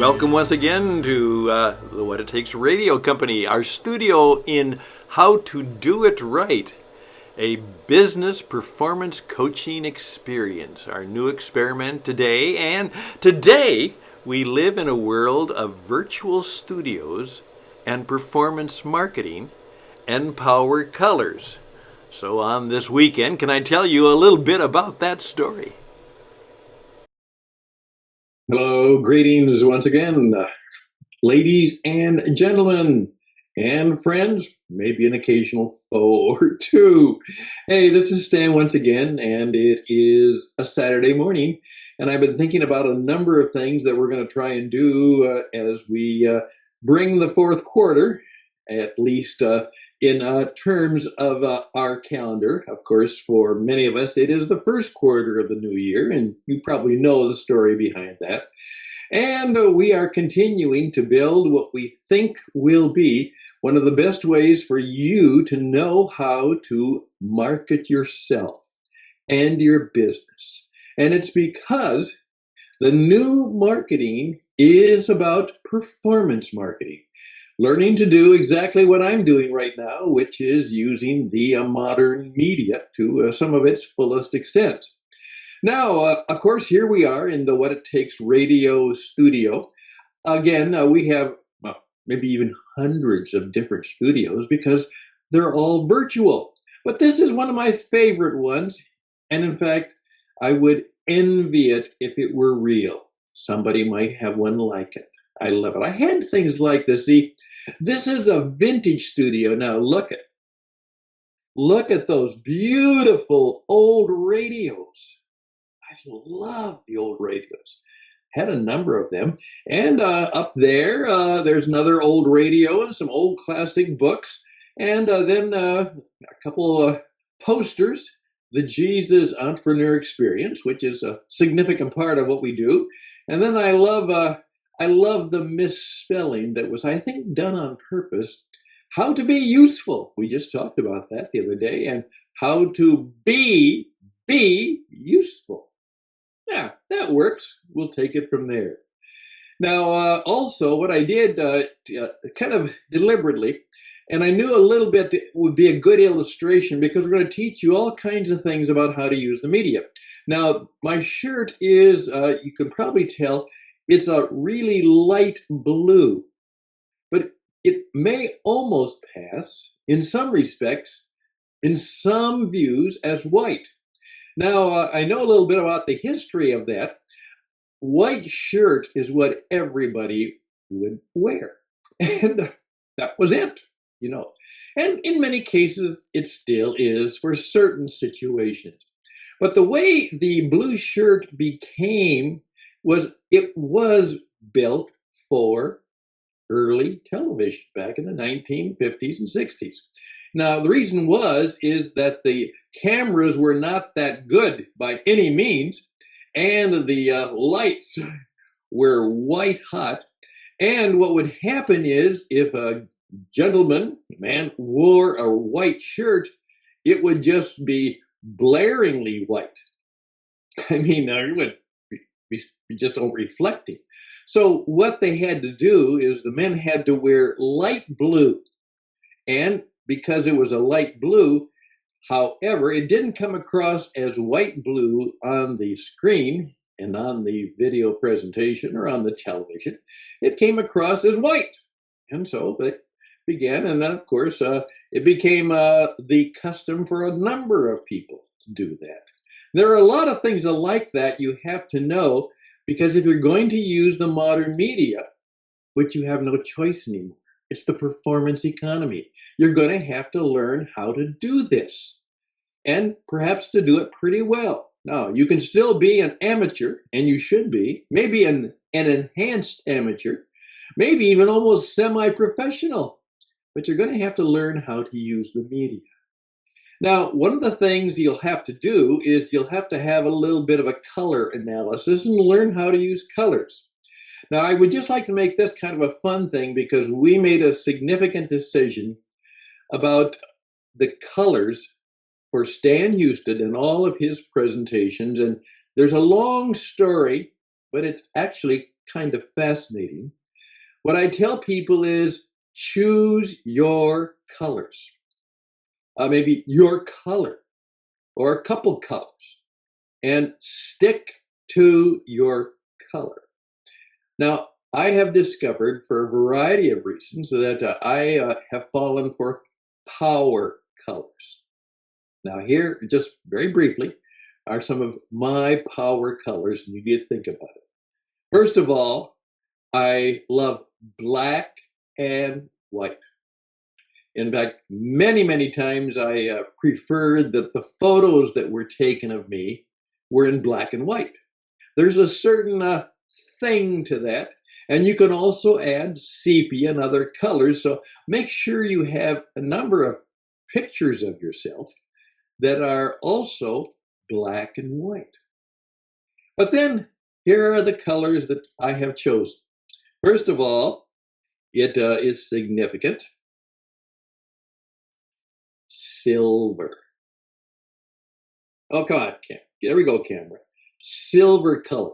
Welcome once again to the What It Takes Radio Company, our studio in How to Do It Right, a business performance coaching experience, our new experiment today. And today we live in a world of virtual studios and performance marketing and power colors. So on this weekend, can I tell you a little bit about that story? Hello, greetings once again, ladies and gentlemen, and friends, maybe an occasional foe or two. Hey, this is Stan once again, and it is a Saturday morning, and I've been thinking about a number of things that we're going to try and do as we bring the fourth quarter, at least in terms of our calendar. Of course, for many of us, it is the first quarter of the new year, and you probably know the story behind that. And we are continuing to build what we think will be one of the best ways for you to know how to market yourself and your business. And it's because the new marketing is about performance marketing. Learning to do exactly what I'm doing right now, which is using the modern media to some of its fullest extent. Now, of course, here we are in the What It Takes radio studio. Again, we have maybe even hundreds of different studios because they're all virtual. But this is one of my favorite ones. And in fact, I would envy it if it were real. Somebody might have one like it. I love it. I had things like this. See, this is a vintage studio. Now look at those beautiful old radios. I love the old radios. Had a number of them. And up there, there's another old radio and some old classic books. And then a couple posters, the Jesus Entrepreneur Experience, which is a significant part of what we do. And then I love the misspelling that was, I think, done on purpose. How to be useful. We just talked about that the other day. And how to be useful. Yeah, that works. We'll take it from there. Now, also, what I did kind of deliberately, and I knew a little bit that would be a good illustration because we're going to teach you all kinds of things about how to use the media. Now, my shirt is, you can probably tell, it's a really light blue, but it may almost pass, in some respects, in some views, as white. Now, I know a little bit about the history of that. White shirt is what everybody would wear. And that was it, you know. And in many cases, it still is for certain situations. But the way the blue shirt became was it was built for early television back in the 1950s and 60s. Now, the reason is that the cameras were not that good by any means, and the lights were white hot. And what would happen is if a man, wore a white shirt, it would just be blaringly white. I mean, it would be just don't reflect it. So what they had to do is the men had to wear light blue. And because it was a light blue, however, it didn't come across as white blue on the screen and on the video presentation or on the television. It came across as white. And so they began, and then, of course, it became the custom for a number of people to do that. There are a lot of things like that you have to know, because if you're going to use the modern media, which you have no choice anymore, it's the performance economy. You're going to have to learn how to do this, and perhaps to do it pretty well. Now, you can still be an amateur, and you should be, maybe an enhanced amateur, maybe even almost semi-professional, but you're going to have to learn how to use the media. Now, one of the things you'll have to do is you'll have to have a little bit of a color analysis and learn how to use colors. Now, I would just like to make this kind of a fun thing because we made a significant decision about the colors for Stan Houston and all of his presentations. And there's a long story, but it's actually kind of fascinating, what I tell people is choose your colors. Maybe your color or a couple colors, and stick to your color. Now, I have discovered for a variety of reasons that I have fallen for power colors. Now, here, just very briefly, are some of my power colors, and you need to think about it. First of all, I love black and white. In fact, many, many times I preferred that the photos that were taken of me were in black and white. There's a certain thing to that. And you can also add sepia and other colors. So make sure you have a number of pictures of yourself that are also black and white. But then here are the colors that I have chosen. First of all, it is significant. Silver. Oh, come on, Cam. There we go, camera. Silver color.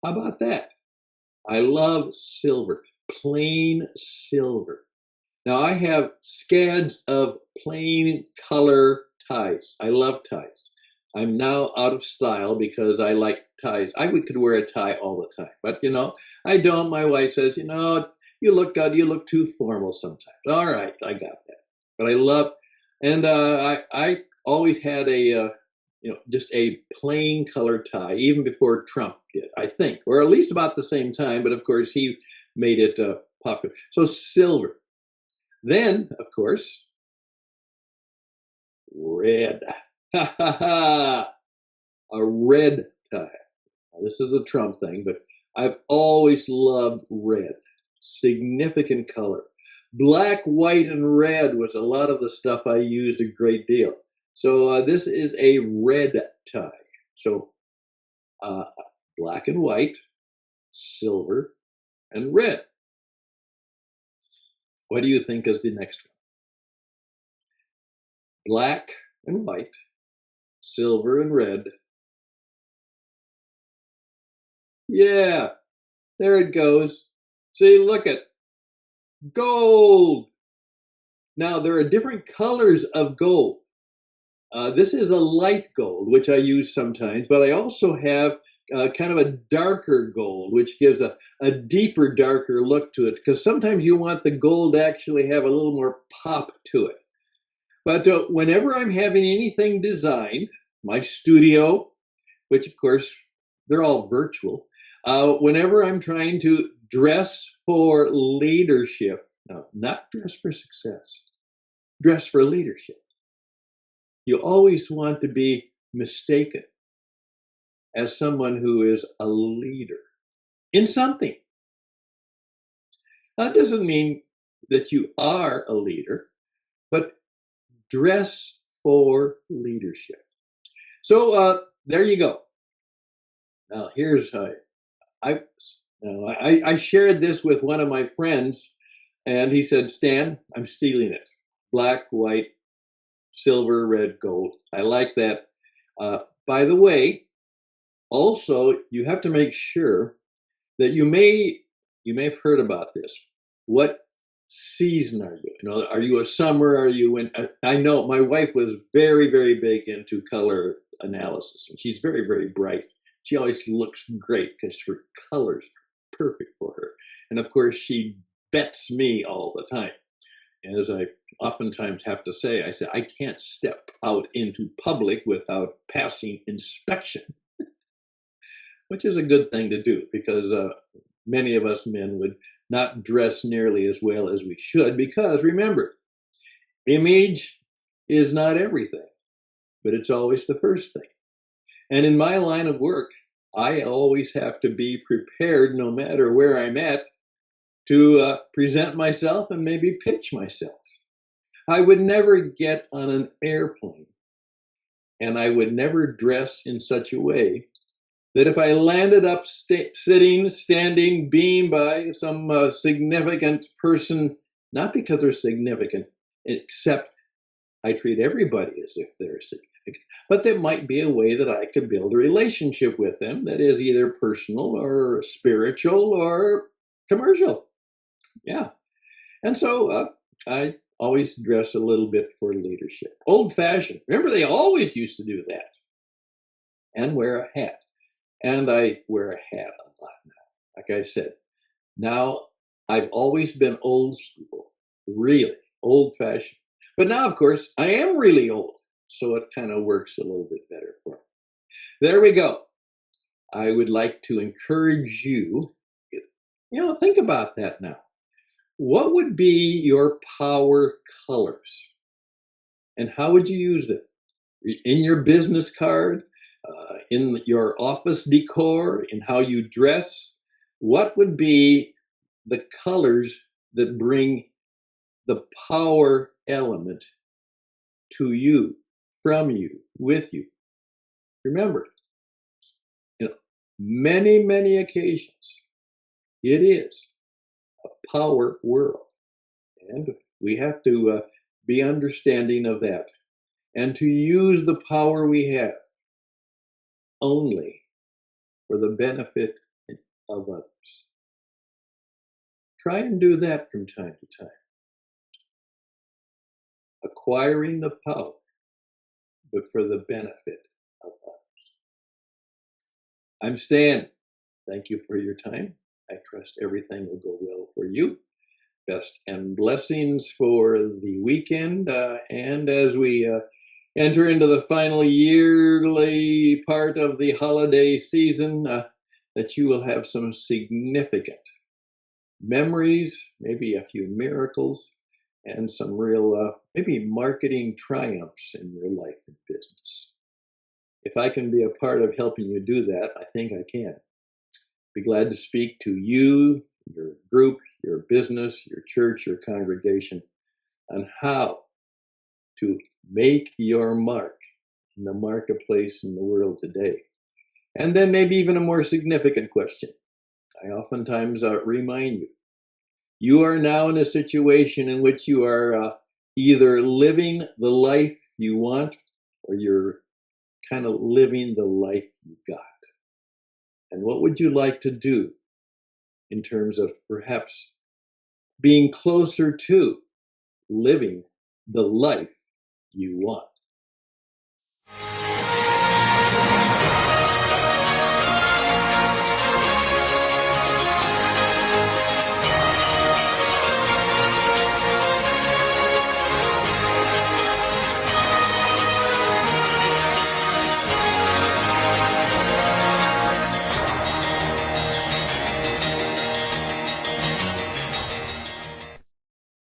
How about that? I love silver, plain silver. Now I have scads of plain color ties. I love ties. I'm now out of style because I like ties. I could wear a tie all the time, but I don't. My wife says, you look good. You look too formal sometimes. All right, I got that. But I love, and I always had just a plain color tie, even before Trump did, I think, or at least about the same time. But of course, he made it popular. So silver. Then, of course, red. Ha ha ha! A red tie. Now, this is a Trump thing, but I've always loved red. Significant color. Black, white, and red was a lot of the stuff I used a great deal. So this is a red tie. So black and white, silver, and red. What do you think is the next one? Black and white, silver and red. Yeah, there it goes. See, look at gold. Now, there are different colors of gold. This is a light gold, which I use sometimes, but I also have kind of a darker gold, which gives a deeper, darker look to it, because sometimes you want the gold to actually have a little more pop to it. But whenever I'm having anything designed, my studio, which of course, they're all virtual, whenever I'm trying to dress for leadership, no, not dress for success, dress for leadership. You always want to be mistaken as someone who is a leader in something. That doesn't mean that you are a leader, but dress for leadership. So there you go. Now here's I shared this with one of my friends, and he said, "Stan, I'm stealing it. Black, white, silver, red, gold. I like that." By the way, also you have to make sure that you may have heard about this. What season are you? Are you a summer? Are you in? I know my wife was very, very big into color analysis, and she's very, very bright. She always looks great because her colors are perfect for her. And of course, she bets me all the time. And as I oftentimes have to say, I say, I can't step out into public without passing inspection, which is a good thing to do because many of us men would not dress nearly as well as we should because remember, image is not everything, but it's always the first thing. And in my line of work, I always have to be prepared no matter where I'm at to present myself and maybe pitch myself. I would never get on an airplane and I would never dress in such a way that if I landed up sitting, standing, being by some significant person, not because they're significant, except I treat everybody as if they're significant. But there might be a way that I could build a relationship with them that is either personal or spiritual or commercial. Yeah. And so I always dress a little bit for leadership. Old fashioned. Remember, they always used to do that and wear a hat. And I wear a hat a lot now. Like I said, now I've always been old school, really old fashioned. But now, of course, I am really old. So it kind of works a little bit better for me. There we go. I would like to encourage you, think about that now. What would be your power colors? And how would you use them? In your business card, in your office decor, in how you dress? What would be the colors that bring the power element to you, from you, with you? Remember, many, many occasions, it is a power world. And we have to be understanding of that and to use the power we have only for the benefit of others. Try and do that from time to time. Acquiring the power, but for the benefit of others. I'm Stan. Thank you for your time. I trust everything will go well for you. Best and blessings for the weekend. And as we enter into the final yearly part of the holiday season, that you will have some significant memories, maybe a few miracles, and some real, maybe marketing triumphs in your life and business. If I can be a part of helping you do that, I think I can. Be glad to speak to you, your group, your business, your church, your congregation on how to make your mark in the marketplace in the world today. And then maybe even a more significant question. I oftentimes remind you, you are now in a situation in which you are either living the life you want or you're kind of living the life you got. And what would you like to do in terms of perhaps being closer to living the life you want?